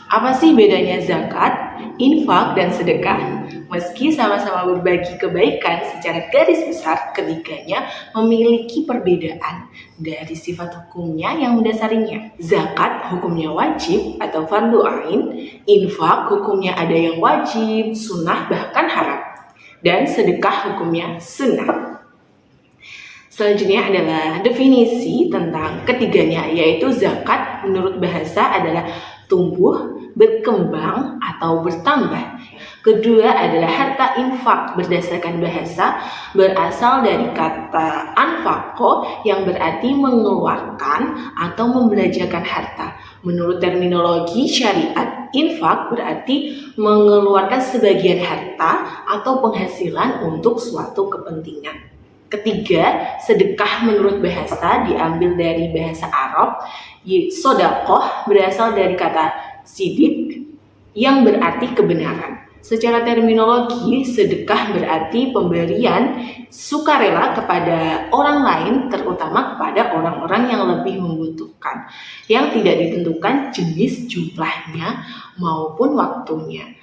Apa sih bedanya zakat, infak, dan sedekah? Meski sama-sama berbagi kebaikan, secara garis besar ketiganya memiliki perbedaan dari sifat hukumnya yang mendasarinya. Zakat hukumnya wajib atau fardu ain, infak hukumnya ada yang wajib, sunnah, bahkan haram. Dan sedekah hukumnya sunnah. Selanjutnya adalah definisi tentang ketiganya, yaitu zakat menurut bahasa adalah tumbuh, berkembang, atau bertambah. Kedua adalah harta infak berdasarkan bahasa, berasal dari kata anfaqo yang berarti mengeluarkan atau membelanjakan harta. Menurut terminologi syariat, infak berarti mengeluarkan sebagian harta atau penghasilan untuk suatu kepentingan. Ketiga, sedekah menurut bahasa diambil dari bahasa Arab. Sodakoh berasal dari kata sidik yang berarti kebenaran. Secara terminologi, sedekah berarti pemberian sukarela kepada orang lain, terutama kepada orang-orang yang lebih membutuhkan, yang tidak ditentukan jenis jumlahnya maupun waktunya.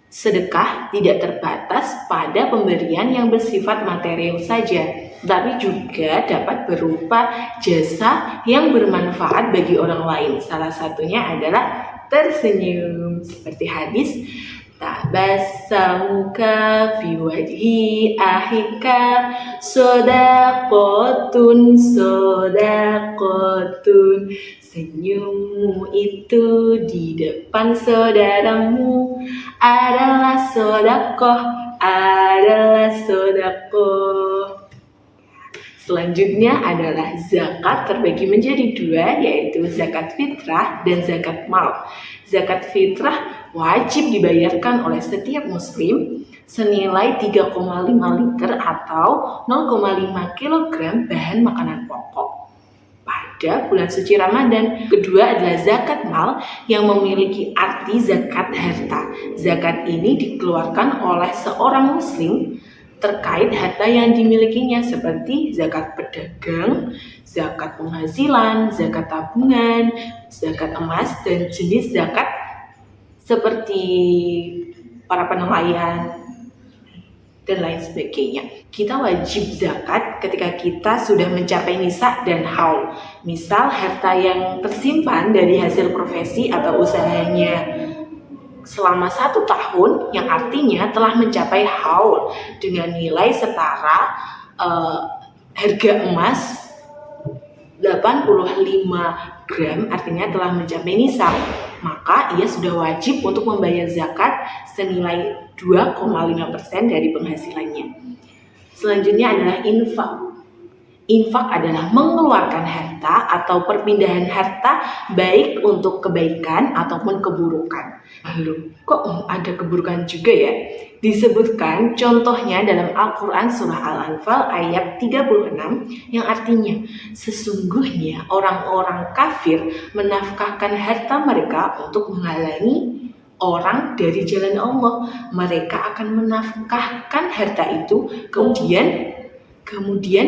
Sedekah tidak terbatas pada pemberian yang bersifat material saja, tapi juga dapat berupa jasa yang bermanfaat bagi orang lain. Salah satunya adalah tersenyum, seperti hadis tabassamuka fi wajhi ahika sodakotun. Senyummu itu di depan saudaramu adalah sodakoh. Selanjutnya adalah zakat terbagi menjadi dua, yaitu zakat fitrah dan zakat mal. Zakat fitrah wajib dibayarkan oleh setiap muslim senilai 3,5 liter atau 0,5 kg bahan makanan pokok pada bulan suci Ramadan. Kedua adalah zakat mal yang memiliki arti zakat harta. Zakat ini dikeluarkan oleh seorang muslim terkait harta yang dimilikinya, seperti zakat pedagang, zakat penghasilan, zakat tabungan, zakat emas, dan jenis zakat seperti para penelayan dan lain sebagainya. Kita wajib zakat ketika kita sudah mencapai nisab dan haul. Misal harta yang tersimpan dari hasil profesi atau usahanya selama 1 tahun, yang artinya telah mencapai haul dengan nilai setara harga emas 85 gram, artinya telah mencapai nisab, maka ia sudah wajib untuk membayar zakat senilai 2,5% dari penghasilannya. Selanjutnya adalah infak. Infak adalah mengeluarkan harta atau perpindahan harta baik untuk kebaikan ataupun keburukan. Lalu, kok ada keburukan juga ya? Disebutkan contohnya dalam Al-Quran surah Al-Anfal ayat 36 yang artinya, sesungguhnya orang-orang kafir menafkahkan harta mereka untuk menghalangi orang dari jalan Allah. Mereka akan menafkahkan harta itu, kemudian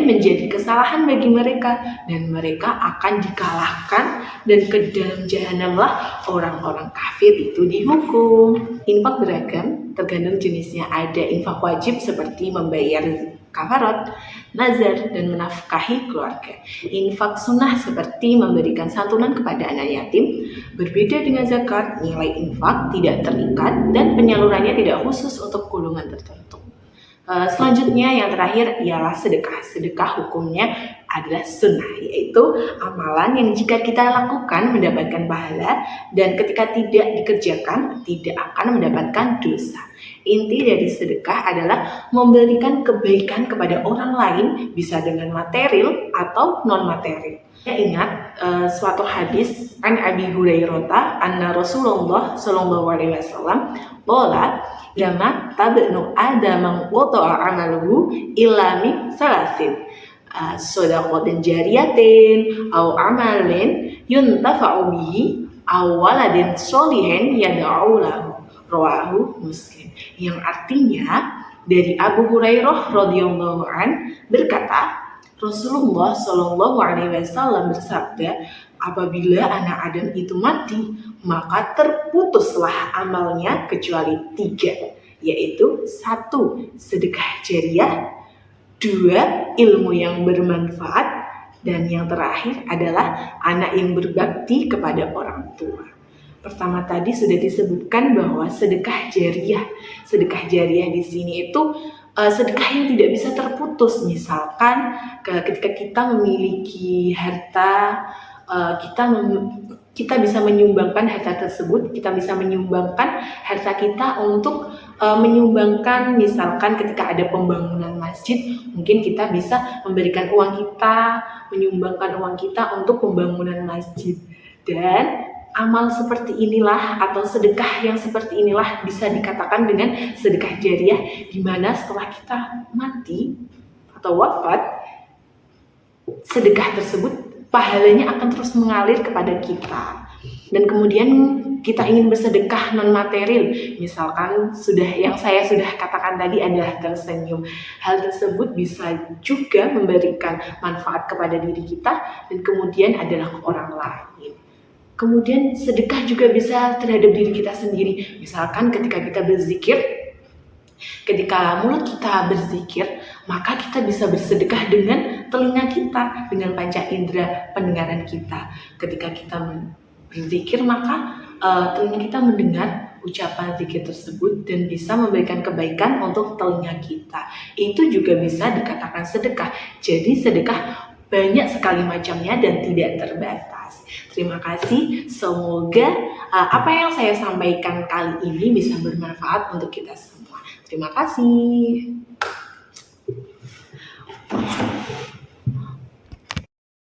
menjadi kesalahan bagi mereka, dan mereka akan dikalahkan, dan ke dalam jahanamlah orang-orang kafir itu dihukum. Infak beragam, tergantung jenisnya. Ada infak wajib seperti membayar kafarat, nazar, dan menafkahi keluarga. Infak sunnah seperti memberikan santunan kepada anak yatim. Berbeda dengan zakat, nilai infak tidak terikat dan penyalurannya tidak khusus untuk golongan tertentu. Selanjutnya yang terakhir ialah sedekah. Sedekah hukumnya adalah sunnah, yaitu amalan yang jika kita lakukan mendapatkan pahala, dan ketika tidak dikerjakan tidak akan mendapatkan dosa. Inti dari sedekah adalah memberikan kebaikan kepada orang lain, bisa dengan material atau non material. Ingat suatu hadis an Abi Hurairah anna Rasulullah sallallahu alaihi wasallam qala lama tabnu adamang wata'a amaluhu illa min salasin shadaqatin jariyatin aw amalin yuntafa'u bihi aw waladin sholihin yad'u lahu, rawahu Muslim. Yang artinya dari Abu Hurairah radhiyallahu an berkata, Rasulullah Shallallahu Alaihi Wasallam bersabda, Apabila anak Adam itu mati, maka terputuslah amalnya kecuali 3, yaitu 1. Sedekah jariah, 2. Ilmu yang bermanfaat, dan yang terakhir adalah anak yang berbakti kepada orang tua. Pertama tadi sudah disebutkan bahwa sedekah jariah. Sedekah jariah di sini itu sedekah yang tidak bisa terputus. Misalkan ketika kita memiliki harta, kita bisa menyumbangkan harta tersebut, kita bisa menyumbangkan harta kita untuk menyumbangkan, misalkan ketika ada pembangunan masjid, mungkin kita bisa memberikan uang kita, menyumbangkan uang kita untuk pembangunan masjid. Dan amal seperti inilah atau sedekah yang seperti inilah bisa dikatakan dengan sedekah jariah, di mana setelah kita mati atau wafat, sedekah tersebut pahalanya akan terus mengalir kepada kita. Dan kemudian kita ingin bersedekah non material, misalkan yang saya sudah katakan tadi adalah tersenyum. Hal tersebut bisa juga memberikan manfaat kepada diri kita dan kemudian adalah ke orang lain. Kemudian sedekah juga bisa terhadap diri kita sendiri. Misalkan ketika kita berzikir, ketika mulut kita berzikir, maka kita bisa bersedekah dengan telinga kita, dengan panca indera pendengaran kita. Ketika kita berzikir, maka telinga kita mendengar ucapan zikir tersebut dan bisa memberikan kebaikan untuk telinga kita. Itu juga bisa dikatakan sedekah. Jadi sedekah banyak sekali macamnya dan tidak terbatas. Terima kasih, semoga apa yang saya sampaikan kali ini bisa bermanfaat untuk kita semua. Terima kasih.